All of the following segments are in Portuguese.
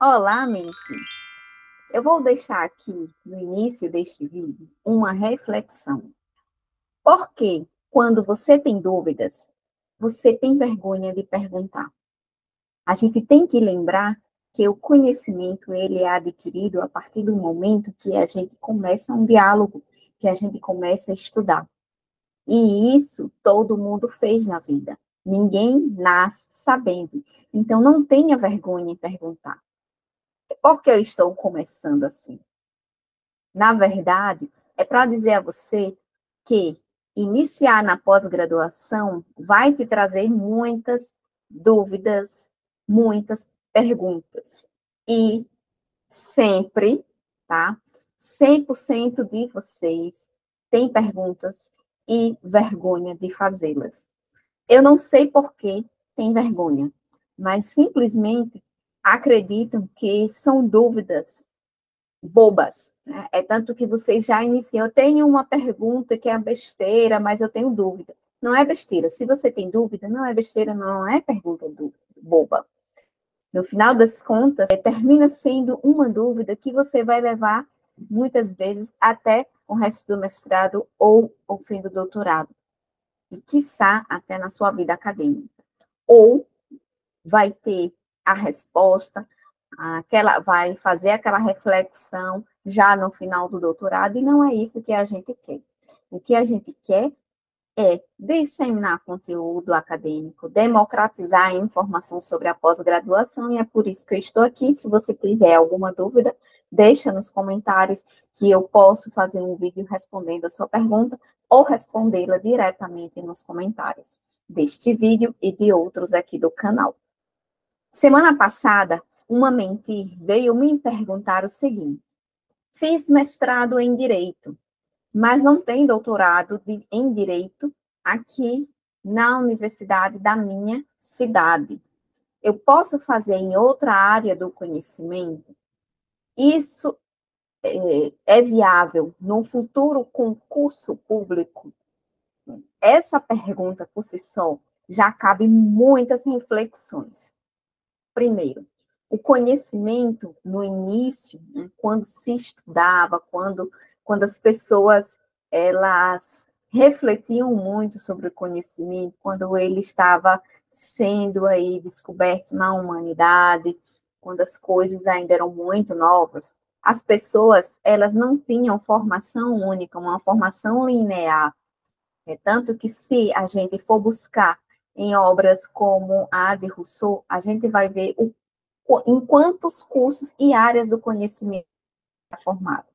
Olá, Mente. Eu vou deixar aqui no início deste vídeo uma reflexão. Por que, quando você tem dúvidas, você tem vergonha de perguntar? A gente tem que lembrar que o conhecimento ele é adquirido a partir do momento que a gente começa um diálogo, que a gente começa a estudar. E isso todo mundo fez na vida. Ninguém nasce sabendo. Então não tenha vergonha em perguntar. Por que eu estou começando assim? Na verdade, é para dizer a você que iniciar na pós-graduação vai te trazer muitas dúvidas, muitas perguntas. E sempre, tá? 100% de vocês têm perguntas e vergonha de fazê-las. Eu não sei por que tem vergonha, mas simplesmente acreditam que são dúvidas bobas, né? É tanto que vocês já iniciam. Eu tenho uma pergunta que é besteira, mas eu tenho dúvida. Não é besteira. Se você tem dúvida, não é besteira, não é pergunta boba. No final das contas, termina sendo uma dúvida que você vai levar, muitas vezes, até o resto do mestrado ou o fim do doutorado. E, quiçá, até na sua vida acadêmica. Ou vai ter a resposta, vai fazer aquela reflexão já no final do doutorado, e não é isso que a gente quer. O que a gente quer é disseminar conteúdo acadêmico, democratizar a informação sobre a pós-graduação, e é por isso que eu estou aqui. Se você tiver alguma dúvida, deixa nos comentários que eu posso fazer um vídeo respondendo a sua pergunta ou respondê-la diretamente nos comentários deste vídeo e de outros aqui do canal. Semana passada, uma mentir veio me perguntar o seguinte: fiz mestrado em Direito, mas não tem doutorado em Direito aqui na universidade da minha cidade. Eu posso fazer em outra área do conhecimento? Isso é viável no futuro concurso público? Essa pergunta, por si só, já cabe muitas reflexões. Primeiro, o conhecimento no início, né, quando se estudava, quando as pessoas elas refletiam muito sobre o conhecimento, quando ele estava sendo aí descoberto na humanidade, quando as coisas ainda eram muito novas, as pessoas elas não tinham formação única, uma formação linear. É tanto que se a gente for buscar em obras como a de Rousseau, a gente vai ver em quantos cursos e áreas do conhecimento é formado.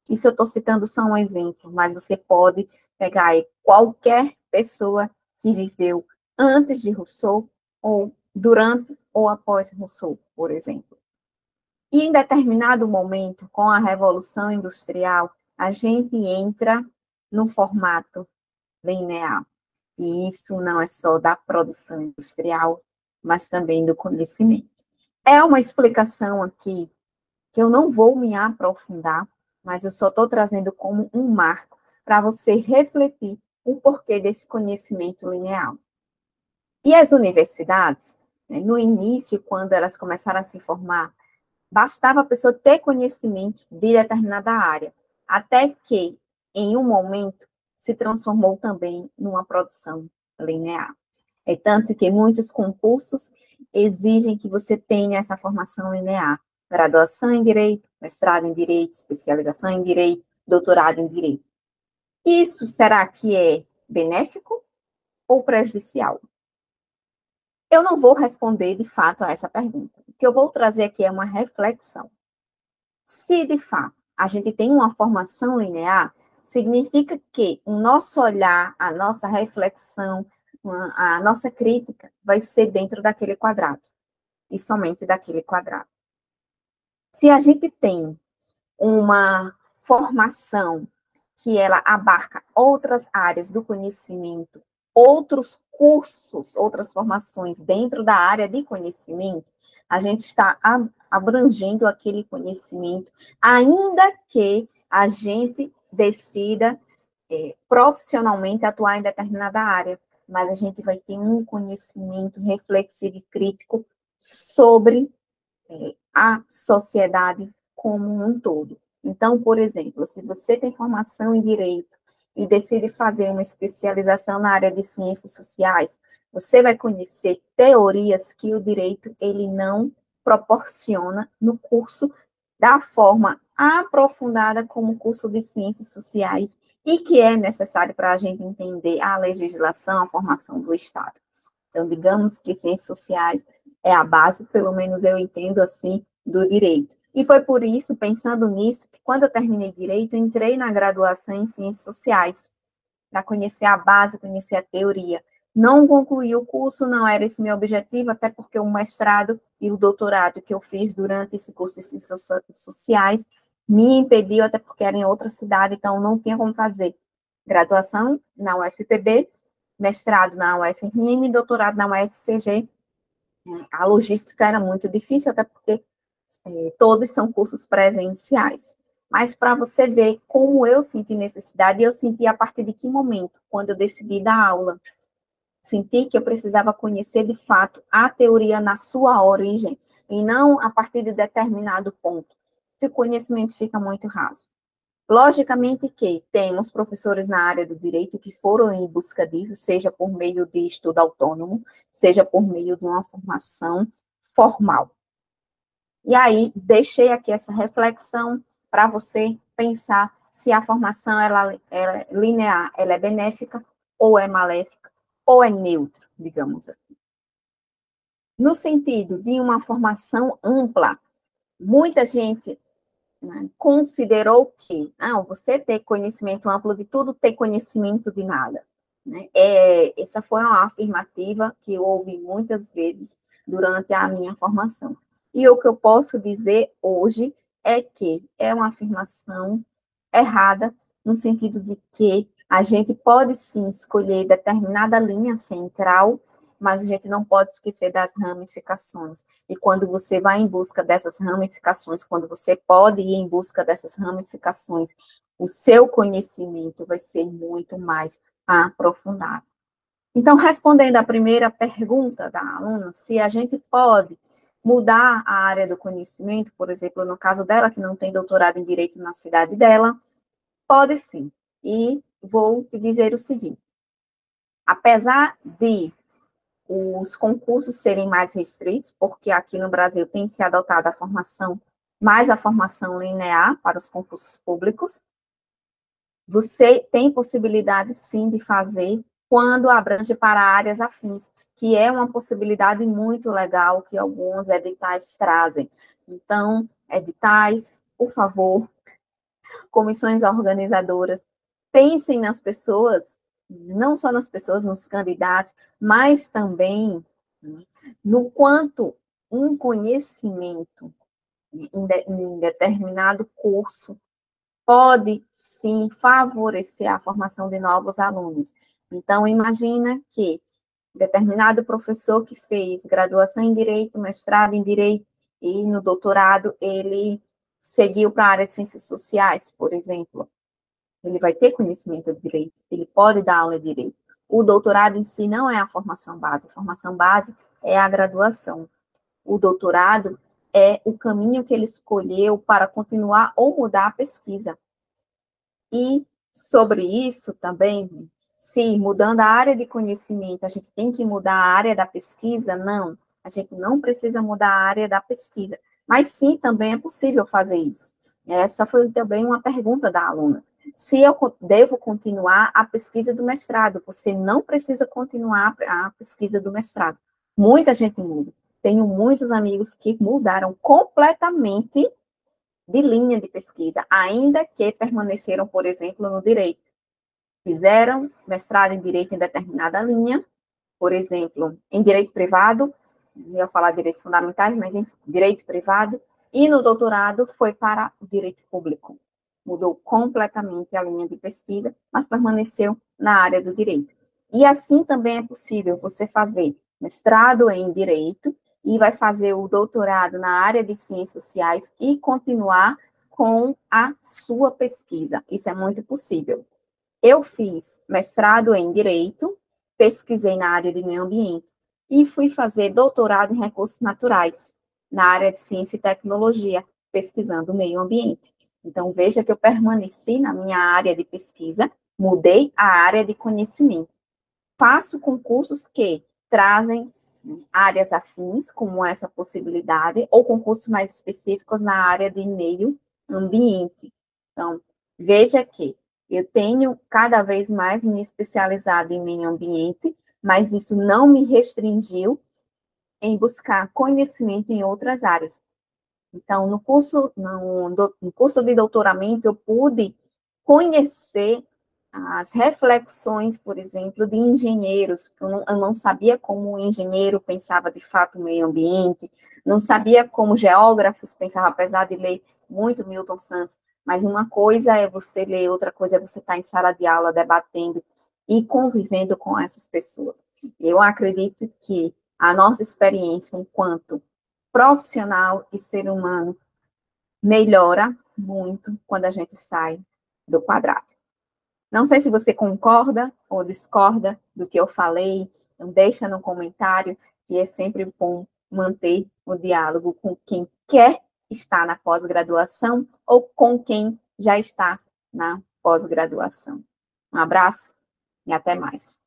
Isso eu estou citando só um exemplo, mas você pode pegar aí qualquer pessoa que viveu antes de Rousseau, ou durante ou após Rousseau, por exemplo. E em determinado momento, com a Revolução Industrial, a gente entra no formato linear. E isso não é só da produção industrial, mas também do conhecimento. É uma explicação aqui que eu não vou me aprofundar, mas eu só estou trazendo como um marco para você refletir o porquê desse conhecimento linear. E as universidades, né, no início, quando elas começaram a se formar, bastava a pessoa ter conhecimento de determinada área, até que, em um momento, se transformou também numa produção linear. É tanto que muitos concursos exigem que você tenha essa formação linear. Graduação em Direito, mestrado em Direito, especialização em Direito, doutorado em Direito. Isso será que é benéfico ou prejudicial? Eu não vou responder de fato a essa pergunta. O que eu vou trazer aqui é uma reflexão. Se de fato a gente tem uma formação linear, significa que o nosso olhar, a nossa reflexão, a nossa crítica vai ser dentro daquele quadrado, e somente daquele quadrado. Se a gente tem uma formação que ela abarca outras áreas do conhecimento, outros cursos, outras formações dentro da área de conhecimento, a gente está abrangendo aquele conhecimento, ainda que a gente decida profissionalmente atuar em determinada área, mas a gente vai ter um conhecimento reflexivo e crítico sobre a sociedade como um todo. Então, por exemplo, se você tem formação em direito e decide fazer uma especialização na área de ciências sociais, você vai conhecer teorias que o direito ele não proporciona no curso da forma aprofundada como o curso de ciências sociais e que é necessário para a gente entender a legislação, a formação do Estado. Então, digamos que ciências sociais é a base, pelo menos eu entendo assim, do direito. E foi por isso, pensando nisso, que quando eu terminei direito, eu entrei na graduação em ciências sociais, para conhecer a base, conhecer a teoria. Não concluí o curso, não era esse meu objetivo, até porque o mestrado e o doutorado que eu fiz durante esse curso de ciências sociais me impediu, até porque era em outra cidade, então não tinha como fazer graduação na UFPB, mestrado na UFRN e doutorado na UFCG. A logística era muito difícil, até porque todos são cursos presenciais. Mas para você ver como eu senti necessidade, eu senti a partir de que momento? Quando eu decidi dar aula. Senti que eu precisava conhecer de fato a teoria na sua origem e não a partir de determinado ponto. Que o conhecimento fica muito raso. Logicamente que temos professores na área do direito que foram em busca disso, seja por meio de estudo autônomo, seja por meio de uma formação formal. E aí, deixei aqui essa reflexão para você pensar se a formação ela é linear, ela é benéfica, ou é maléfica, ou é neutra, digamos assim. No sentido de uma formação ampla, muita gente, né, considerou que, não, você ter conhecimento amplo de tudo, ter conhecimento de nada. Né? Essa foi uma afirmativa que eu ouvi muitas vezes durante a minha formação. E o que eu posso dizer hoje é que é uma afirmação errada, no sentido de que a gente pode sim escolher determinada linha central, mas a gente não pode esquecer das ramificações. E quando você vai em busca dessas ramificações, quando você pode ir em busca dessas ramificações, o seu conhecimento vai ser muito mais aprofundado. Então, respondendo à primeira pergunta da aluna, se a gente pode mudar a área do conhecimento, por exemplo, no caso dela, que não tem doutorado em direito na cidade dela, pode sim. E vou te dizer o seguinte: apesar de os concursos serem mais restritos, porque aqui no Brasil tem se adotado a formação, mais a formação linear para os concursos públicos, você tem possibilidade, sim, de fazer quando abrange para áreas afins, que é uma possibilidade muito legal que alguns editais trazem. Então, editais, por favor, comissões organizadoras, pensem nas pessoas, não só nas pessoas, nos candidatos, mas também, né, no quanto um conhecimento em determinado curso pode, sim, favorecer a formação de novos alunos. Então, imagina que determinado professor que fez graduação em Direito, mestrado em Direito e no doutorado, ele seguiu para a área de Ciências Sociais, por exemplo. Ele vai ter conhecimento de Direito, ele pode dar aula de Direito. O doutorado em si não é a formação base é a graduação. O doutorado é o caminho que ele escolheu para continuar ou mudar a pesquisa. E sobre isso também, se mudando a área de conhecimento, a gente tem que mudar a área da pesquisa? Não, a gente não precisa mudar a área da pesquisa, mas sim, também é possível fazer isso. Essa foi também uma pergunta da aluna. Se eu devo continuar a pesquisa do mestrado, você não precisa continuar a pesquisa do mestrado. Muita gente muda. Tenho muitos amigos que mudaram completamente de linha de pesquisa, ainda que permaneceram, por exemplo, no direito. Fizeram mestrado em direito em determinada linha, por exemplo, em direito privado, ia falar direitos fundamentais, mas em direito privado, e no doutorado foi para o direito público. Mudou completamente a linha de pesquisa, mas permaneceu na área do direito. E assim também é possível você fazer mestrado em direito e vai fazer o doutorado na área de ciências sociais e continuar com a sua pesquisa. Isso é muito possível. Eu fiz mestrado em direito, pesquisei na área de meio ambiente e fui fazer doutorado em recursos naturais. na área de ciência e tecnologia, pesquisando o meio ambiente. Então, veja que eu permaneci na minha área de pesquisa, mudei a área de conhecimento. Faço concursos que trazem áreas afins, como essa possibilidade, ou concursos mais específicos na área de meio ambiente. Então, veja que eu tenho cada vez mais me especializado em meio ambiente, mas isso não me restringiu em buscar conhecimento em outras áreas. Então, no curso de doutoramento, eu pude conhecer as reflexões, por exemplo, de engenheiros. Eu não sabia como um engenheiro pensava de fato o meio ambiente, não sabia como geógrafos pensavam, apesar de ler muito Milton Santos, mas uma coisa é você ler, outra coisa é você estar em sala de aula debatendo e convivendo com essas pessoas. Eu acredito que a nossa experiência enquanto profissional e ser humano melhora muito quando a gente sai do quadrado. Não sei se você concorda ou discorda do que eu falei, então deixa no comentário, que é sempre bom manter o diálogo com quem quer estar na pós-graduação ou com quem já está na pós-graduação. Um abraço e até mais.